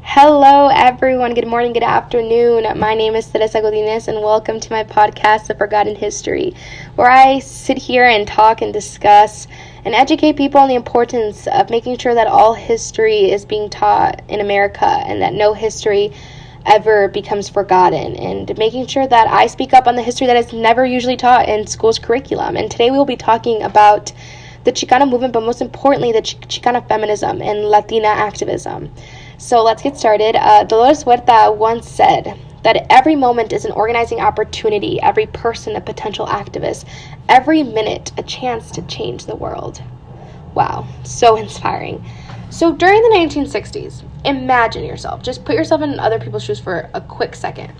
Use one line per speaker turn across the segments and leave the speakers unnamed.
Hello, everyone. Good morning, good afternoon. My name is Teresa Godinez, and welcome to my podcast, The Forgotten History, where I sit here and talk and discuss and educate people on the importance of making sure that all history is being taught in America and that no history ever becomes forgotten, and making sure that I speak up on the history that is never usually taught in school's curriculum. And today we will be talking about the Chicana movement, but most importantly, the Chicana feminism and Latina activism. So let's get started. Dolores Huerta once said that every moment is an organizing opportunity, every person a potential activist, every minute a chance to change the world. Wow, so inspiring. So during the 1960s, imagine yourself, just put yourself in other people's shoes for a quick second.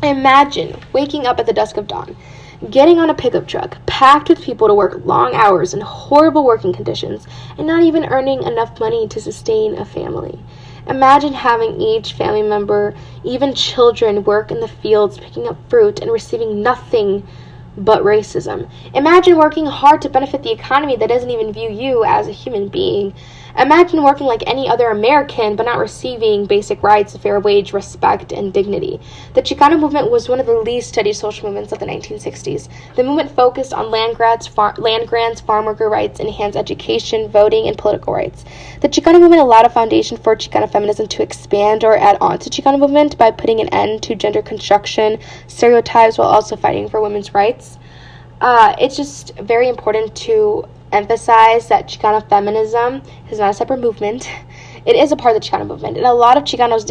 Imagine waking up at the dusk of dawn, getting on a pickup truck, packed with people to work long hours in horrible working conditions, and not even earning enough money to sustain a family. Imagine having each family member, even children, work in the fields picking up fruit and receiving nothing but racism. Imagine working hard to benefit the economy that doesn't even view you as a human being. Imagine working like any other American but not receiving basic rights, a fair wage, respect, and dignity. The Chicana movement was one of the least studied social movements of the 1960s. The movement focused on land grants, farm worker rights, enhanced education, voting, and political rights. The Chicana movement allowed a foundation for Chicana feminism to expand or add on to Chicana movement by putting an end to gender construction, stereotypes, while also fighting for women's rights. It's just very important to emphasize that Chicana feminism is not a separate movement. It is a part of the Chicana movement, and a lot of Chicanos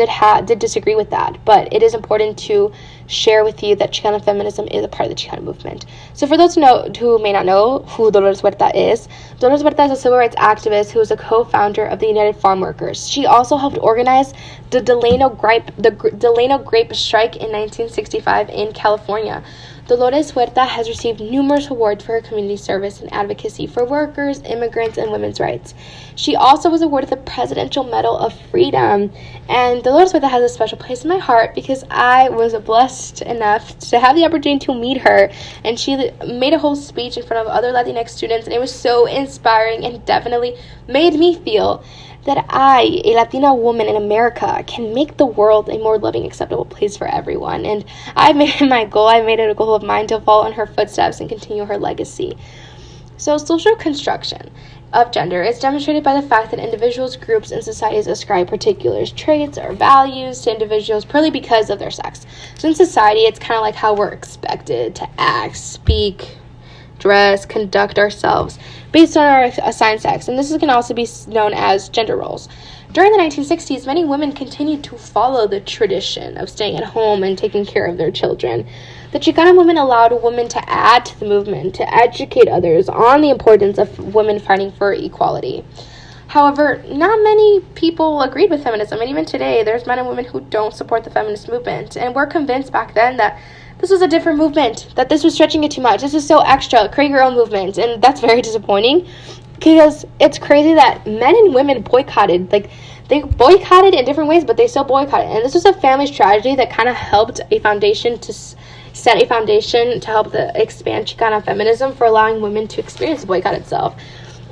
did disagree with that, but it is important to share with you that Chicana feminism is a part of the Chicana movement. So for those who may not know who Dolores Huerta is a civil rights activist who is a co-founder of the United Farm Workers. She also helped organize the Delano Grape Strike in 1965 in California. Dolores Huerta has received numerous awards for her community service and advocacy for workers, immigrants, and women's rights. She also was awarded the Presidential Medal of Freedom. And Dolores Huerta has a special place in my heart because I was blessed enough to have the opportunity to meet her. And she made a whole speech in front of other Latinx students, and it was so inspiring and definitely made me feel that I, a Latina woman in America, can make the world a more loving, acceptable place for everyone. And I made it a goal of mine to follow in her footsteps and continue her legacy. So social construction of gender is demonstrated by the fact that individuals, groups, and societies ascribe particular traits or values to individuals purely because of their sex. So in society, it's kind of like how we're expected to act, speak, dress, conduct ourselves based on our assigned sex, and this can also be known as gender roles. During the 1960s, many women continued to follow the tradition of staying at home and taking care of their children. The Chicana movement allowed women to add to the movement, to educate others on the importance of women fighting for equality. However, not many people agreed with feminism, and even today, there's men and women who don't support the feminist movement, and were convinced back then that this was a different movement, that this was stretching it too much. This is so extra, create your own movement. And that's very disappointing because it's crazy that men and women boycotted. Like, they boycotted in different ways, but they still boycotted. And this was a family tragedy that kind of helped set a foundation to help expand Chicana feminism for allowing women to experience the boycott itself.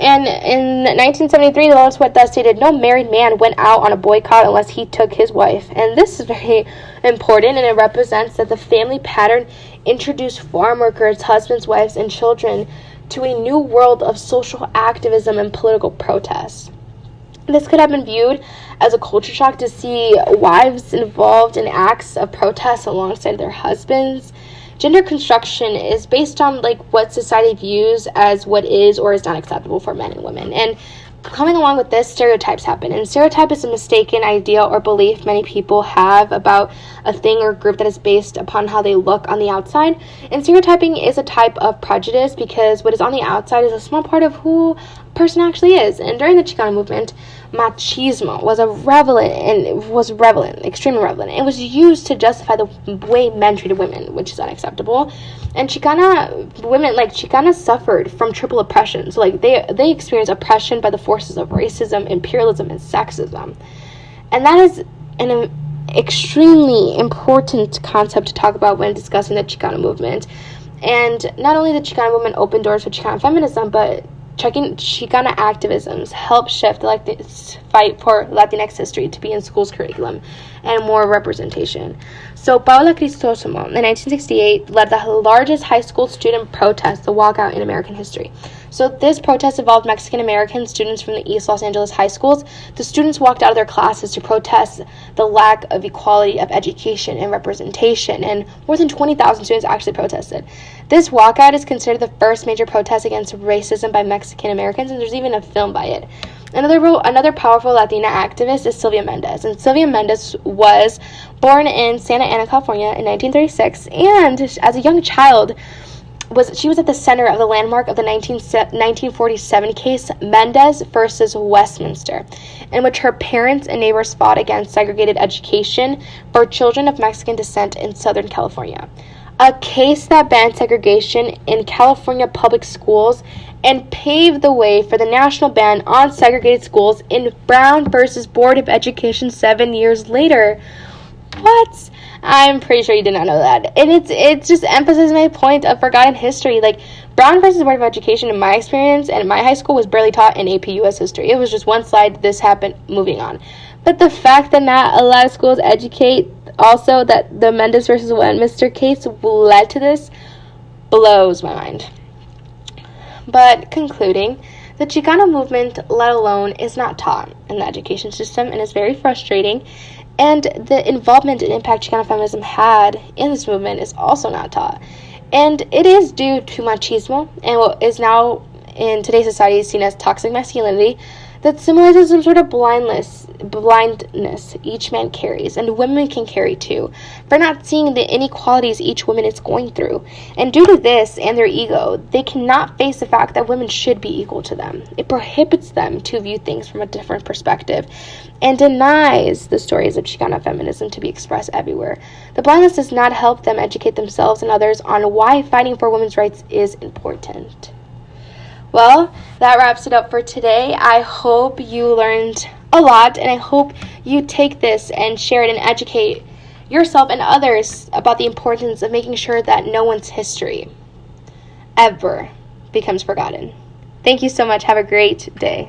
And in 1973, Dolores Huerta stated, "No married man went out on a boycott unless he took his wife." And this is very important, and it represents that the family pattern introduced farm workers, husbands, wives, and children to a new world of social activism and political protest. This could have been viewed as a culture shock to see wives involved in acts of protest alongside their husbands. Gender construction is based on what society views as what is or is not acceptable for men and women. And coming along with this, stereotypes happen. And stereotype is a mistaken idea or belief many people have about a thing or group that is based upon how they look on the outside. And stereotyping is a type of prejudice because what is on the outside is a small part of who a person actually is. And during the Chicana movement, machismo was extremely relevant. It was used to justify the way men treated women, which is unacceptable. And Chicana suffered from triple oppression. So they experienced oppression by the forces of racism, imperialism, and sexism. And that is an extremely important concept to talk about when discussing the Chicana movement. And not only the Chicana movement opened doors for Chicana feminism, but Chicana activisms helped shift the fight for Latinx history to be in schools curriculum and more representation. So Paula Cristosomo in 1968 led the largest high school student protest, the walkout in American history. So this protest involved Mexican-American students from the East Los Angeles high schools. The students walked out of their classes to protest the lack of equality of education and representation, and more than 20,000 students actually protested. This walkout is considered the first major protest against racism by Mexican-Americans, and there's even a film by it. Another powerful Latina activist is Sylvia Mendez, and Sylvia Mendez was born in Santa Ana, California in 1936, and as a young child, she was at the center of the landmark of the 1947 case Mendez versus Westminster, in which her parents and neighbors fought against segregated education for children of Mexican descent in Southern California. A case that banned segregation in California public schools and paved the way for the national ban on segregated schools in Brown versus Board of Education 7 years later. What? I'm pretty sure you did not know that. And it just emphasizes my point of forgotten history. Like, Brown versus Board of Education, in my experience and in my high school, was barely taught in AP US history. It was just one slide, this happened, moving on. But the fact that not a lot of schools educate also that the Mendez versus Westminster case led to this blows my mind. But concluding, the Chicana movement, let alone, is not taught in the education system and is very frustrating. And the involvement and impact Chicana feminism had in this movement is also not taught. And it is due to machismo and what is now in today's society seen as toxic masculinity that symbolizes some sort of blindness each man carries, and women can carry too, for not seeing the inequalities each woman is going through. And due to this and their ego, they cannot face the fact that women should be equal to them. It prohibits them to view things from a different perspective and denies the stories of Chicana feminism to be expressed everywhere. The blindness does not help them educate themselves and others on why fighting for women's rights is important. Well, that wraps it up for today. I hope you learned a lot, and I hope you take this and share it and educate yourself and others about the importance of making sure that no one's history ever becomes forgotten. Thank you so much. Have a great day.